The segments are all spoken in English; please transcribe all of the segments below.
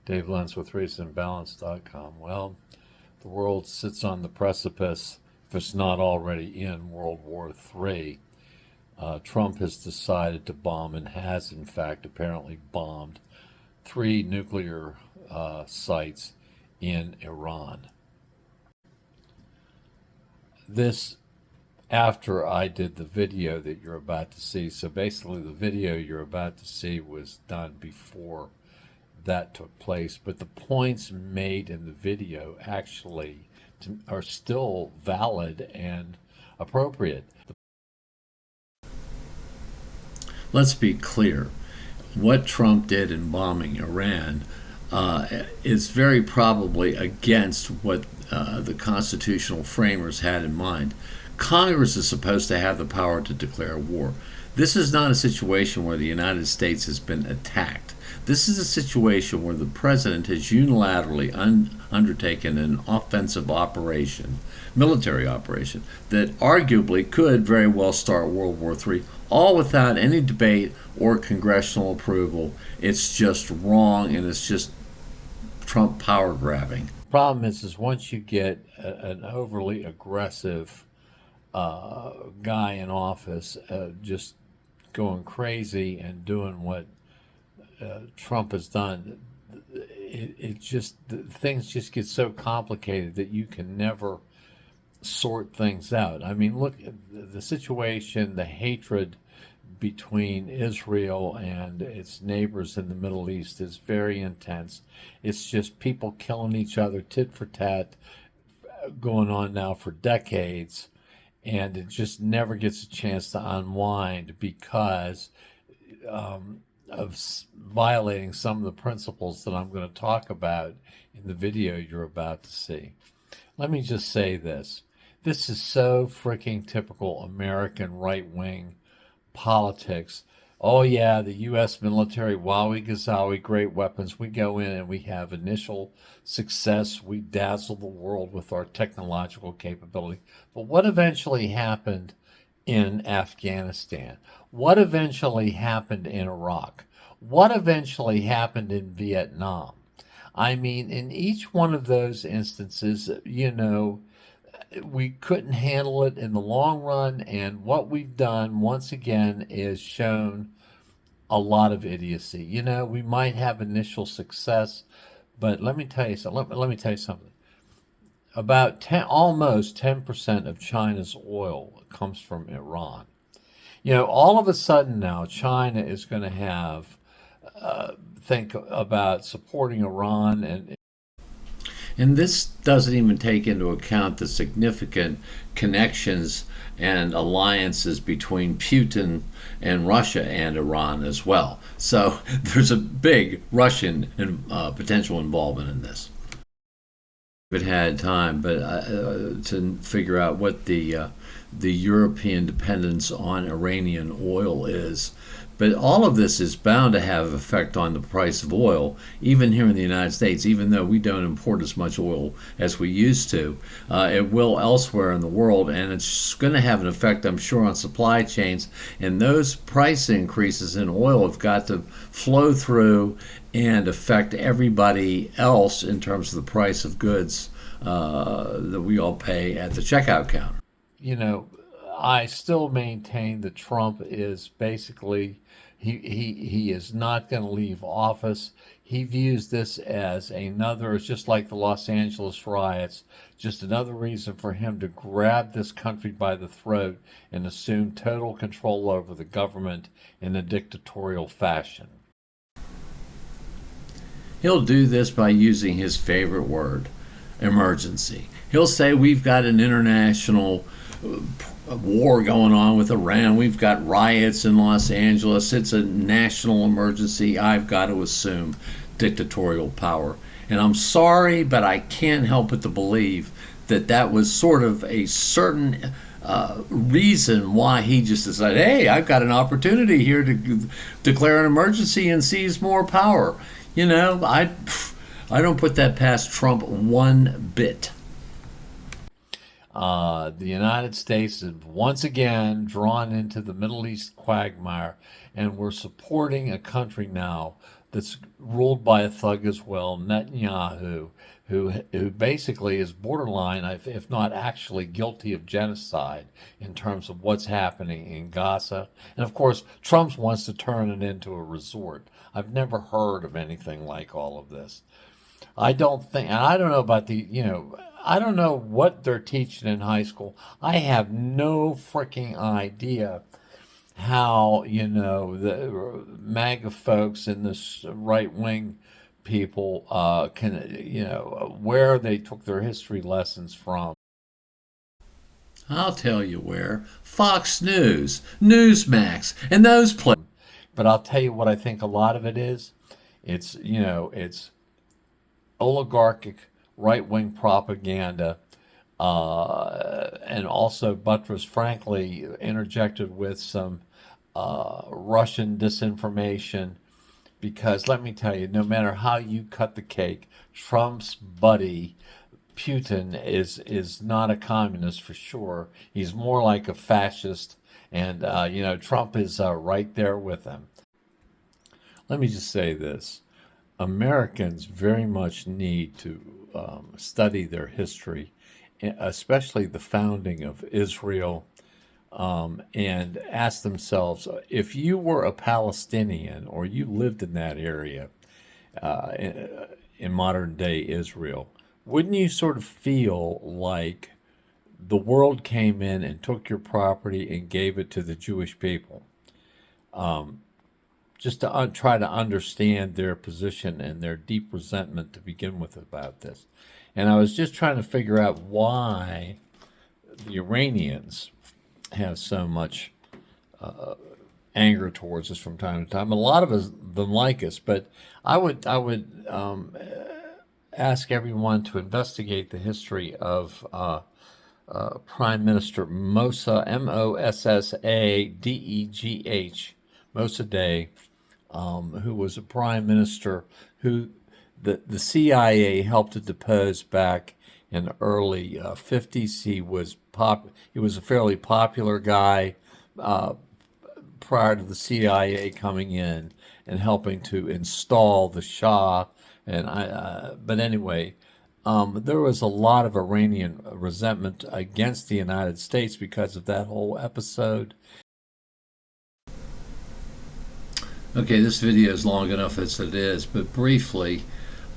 Dave Lenz with ReasonandBalance.com. Well, the world sits on the precipice, if it's not already in World War III. Trump has decided to bomb and has, in fact, apparently bombed 3 nuclear sites in Iran. This after I did the video that you're about to see. So basically the video you're about to see was done before that took place, but the points made in the video actually are still valid and appropriate. Let's be clear. What Trump did in bombing Iran is very probably against what the constitutional framers had in mind. Congress is supposed to have the power to declare war. This is not a situation where the United States has been attacked. This is a situation where the president has unilaterally undertaken an offensive operation, military operation, that arguably could very well start World War III, all without any debate or congressional approval. It's just wrong, and it's just Trump power grabbing. Problem is once you get an overly aggressive guy in office just going crazy and doing what Trump has done, things just get so complicated that you can never sort things out. I mean, look at the situation, the hatred between Israel and its neighbors in the Middle East is very intense. It's just people killing each other tit for tat, going on now for decades, and it just never gets a chance to unwind because of violating some of the principles that I'm going to talk about in the video you're about to see. Let me just say this. This is so freaking typical American right-wing politics. Oh yeah, the U.S. military, wowie gazowie, great weapons. We go in and we have initial success. We dazzle the world with our technological capability. But what eventually happened in Afghanistan? What eventually happened in Iraq? What eventually happened in Vietnam? I mean, in each one of those instances, we couldn't handle it in the long run, and what we've done once again is shown a lot of idiocy. We might have initial success, but let me tell you something. Let me tell you something. About almost 10% of China's oil comes from Iran. All of a sudden now, China is going to have think about supporting Iran, and this doesn't even take into account the significant connections and alliances between Putin and Russia and Iran as well. So there's a big Russian potential involvement in this. If it had time, but to figure out what the European dependence on Iranian oil is. But all of this is bound to have effect on the price of oil, even here in the United States, even though we don't import as much oil as we used to. It will elsewhere in the world, and it's going to have an effect, I'm sure, on supply chains. And those price increases in oil have got to flow through and affect everybody else in terms of the price of goods that we all pay at the checkout counter. I still maintain that Trump is basically, he is not going to leave office. He views this as it's just like the Los Angeles riots, just another reason for him to grab this country by the throat and assume total control over the government in a dictatorial fashion. He'll do this by using his favorite word, emergency. He'll say we've got an international war going on with Iran. We've got riots in Los Angeles. It's a national emergency. I've got to assume dictatorial power. And I'm sorry, but I can't help but to believe that was sort of a certain reason why he just decided, hey, I've got an opportunity here to declare an emergency and seize more power. I don't put that past Trump one bit. The United States is once again drawn into the Middle East quagmire, and we're supporting a country now that's ruled by a thug as well, Netanyahu, who basically is borderline, if not actually guilty of genocide in terms of what's happening in Gaza. And of course, Trump wants to turn it into a resort. I've never heard of anything like all of this. I don't think, and I don't know about I don't know what they're teaching in high school. I have no freaking idea how, the MAGA folks and this right wing people can, where they took their history lessons from. I'll tell you where. Fox News, Newsmax, and those places. But I'll tell you what I think a lot of it is. It's oligarchic right-wing propaganda, and also buttressed, frankly, interjected with some Russian disinformation. Because let me tell you, no matter how you cut the cake, Trump's buddy Putin is not a communist for sure. He's more like a fascist, and Trump is right there with him. Let me just say this. Americans very much need to study their history, especially the founding of Israel, and ask themselves, if you were a Palestinian or you lived in that area in modern day Israel, wouldn't you sort of feel like the world came in and took your property and gave it to the Jewish people? Just to try to understand their position and their deep resentment to begin with about this. And I was just trying to figure out why the Iranians have so much anger towards us from time to time. A lot of them like us, but I would ask everyone to investigate the history of Prime Minister Mossadegh, Mossadegh, Mossadegh, who was a prime minister who the CIA helped to depose back in the early 50s. He was a fairly popular guy prior to the CIA coming in and helping to install the Shah. But anyway, there was a lot of Iranian resentment against the United States because of that whole episode. Okay, this video is long enough as it is, but briefly,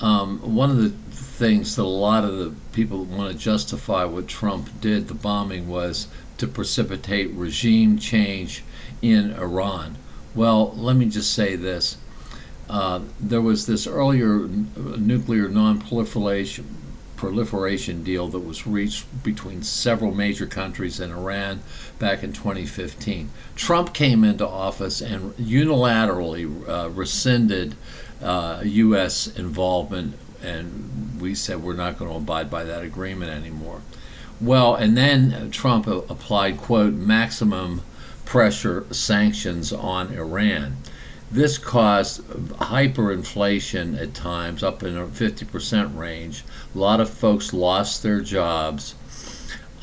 one of the things that a lot of the people want to justify what Trump did, the bombing, was to precipitate regime change in Iran. Well, let me just say this. There was this earlier nuclear non-proliferation deal that was reached between several major countries and Iran back in 2015. Trump came into office and unilaterally rescinded U.S. involvement, and we said we're not going to abide by that agreement anymore. Well, and then Trump applied, quote, maximum pressure sanctions on Iran. This caused hyperinflation at times, up in a 50% range. A lot of folks lost their jobs.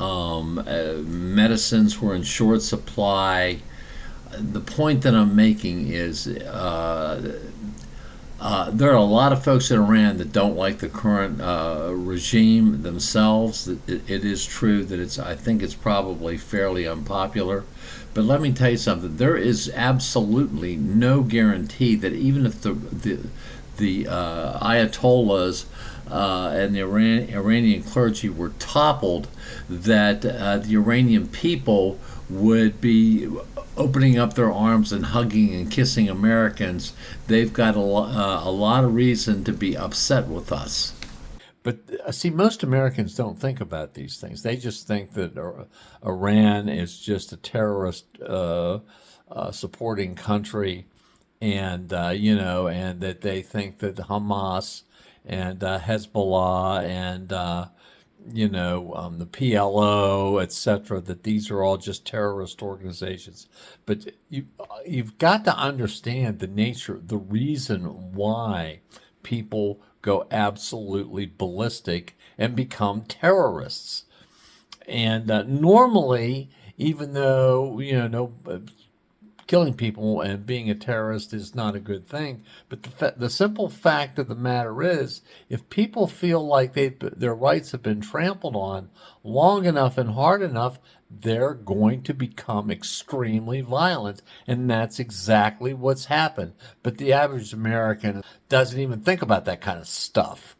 Medicines were in short supply. The point that I'm making is there are a lot of folks in Iran that don't like the current regime themselves. It is true that I think it's probably fairly unpopular. But let me tell you something. There is absolutely no guarantee that even if the Ayatollahs and the Iranian clergy were toppled, that the Iranian people would be opening up their arms and hugging and kissing Americans. They've got a lot of reason to be upset with us. But see, most Americans don't think about these things. They just think that Iran is just a terrorist supporting country, and and that they think that Hamas and Hezbollah and the PLO, etc., that these are all just terrorist organizations. But you've got to understand the nature, the reason why people go absolutely ballistic and become terrorists. And normally, even though killing people and being a terrorist is not a good thing. But the simple fact of the matter is, if people feel like their rights have been trampled on long enough and hard enough, they're going to become extremely violent. And that's exactly what's happened. But the average American doesn't even think about that kind of stuff.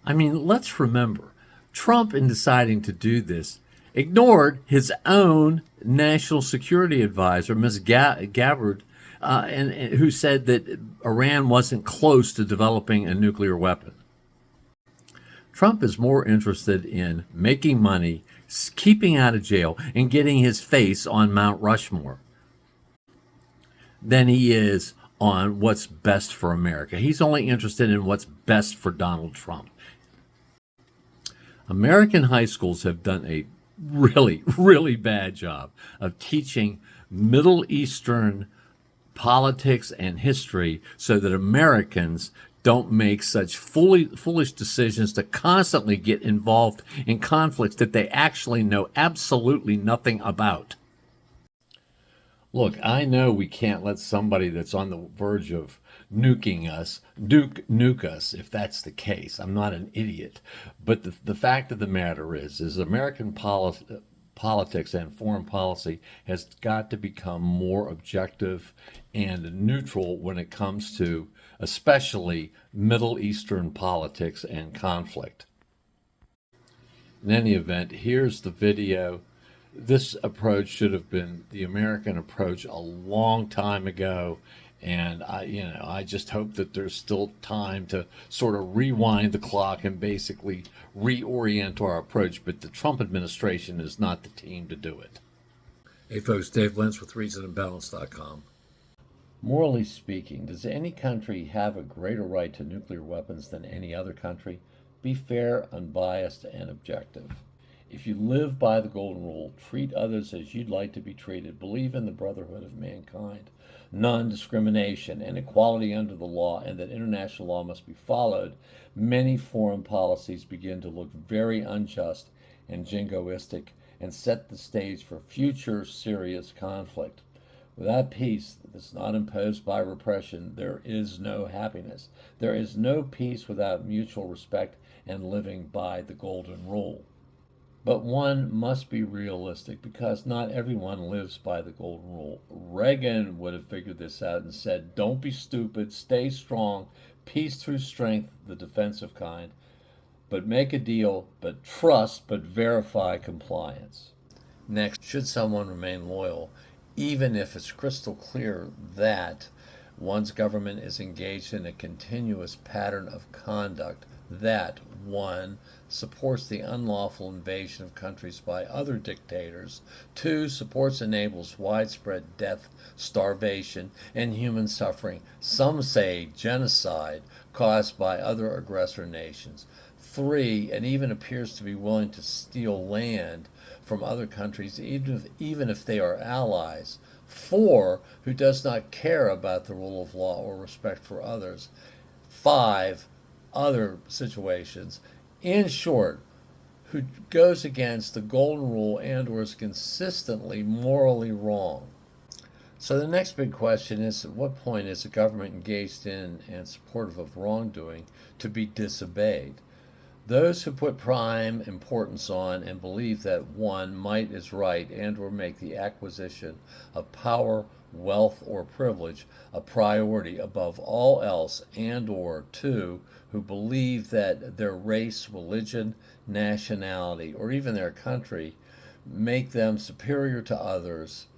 I mean, let's remember, Trump, in deciding to do this, ignored his own national security advisor, Ms. Gabbard, and who said that Iran wasn't close to developing a nuclear weapon. Trump is more interested in making money, keeping out of jail, and getting his face on Mount Rushmore than he is on what's best for America. He's only interested in what's best for Donald Trump. American high schools have done a really, really bad job of teaching Middle Eastern politics and history so that Americans don't make such foolish decisions to constantly get involved in conflicts that they actually know absolutely nothing about. Look, I know we can't let somebody that's on the verge of nuking us nuke us if that's the case. I'm not an idiot. But the fact of the matter is American politics and foreign policy has got to become more objective and neutral when it comes to especially Middle Eastern politics and conflict. In any event, here's the video. This approach should have been the American approach a long time ago, and I just hope that there's still time to sort of rewind the clock and basically reorient our approach, but the Trump administration is not the team to do it. Hey folks, Dave Lentz with ReasonandBalance.com. Morally speaking, does any country have a greater right to nuclear weapons than any other country? Be fair, unbiased, and objective. If you live by the golden rule, treat others as you'd like to be treated, believe in the brotherhood of mankind, non-discrimination, and equality under the law, and that international law must be followed, many foreign policies begin to look very unjust and jingoistic and set the stage for future serious conflict. Without peace that's not imposed by repression, there is no happiness. There is no peace without mutual respect and living by the golden rule. But one must be realistic because not everyone lives by the golden rule. Reagan would have figured this out and said, don't be stupid, stay strong, peace through strength, the defensive kind, but make a deal, but trust, but verify compliance. Next, should someone remain loyal, even if it's crystal clear that one's government is engaged in a continuous pattern of conduct that, one, supports the unlawful invasion of countries by other dictators, two, supports and enables widespread death, starvation, and human suffering, some say genocide, caused by other aggressor nations, three, and even appears to be willing to steal land from other countries, even if they are allies, four, who does not care about the rule of law or respect for others, five, other situations. In short, who goes against the golden rule and or is consistently morally wrong. So the next big question is, at what point is a government engaged in and supportive of wrongdoing to be disobeyed? Those who put prime importance on and believe that one, might is right and or make the acquisition of power, wealth, or privilege a priority above all else, and or two, who believe that their race, religion, nationality, or even their country make them superior to others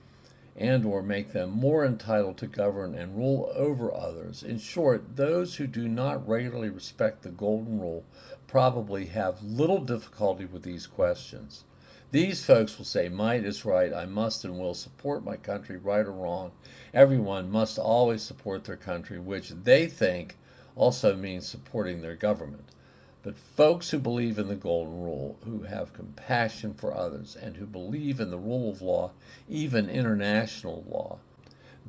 and or make them more entitled to govern and rule over others. In short, those who do not regularly respect the golden rule probably have little difficulty with these questions. These folks will say, might is right, I must and will support my country, right or wrong. Everyone must always support their country, which they think also means supporting their government. But folks who believe in the golden rule, who have compassion for others, and who believe in the rule of law, even international law,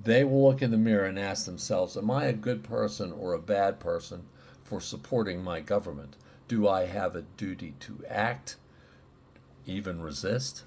they will look in the mirror and ask themselves, am I a good person or a bad person for supporting my government? Do I have a duty to act, even resist?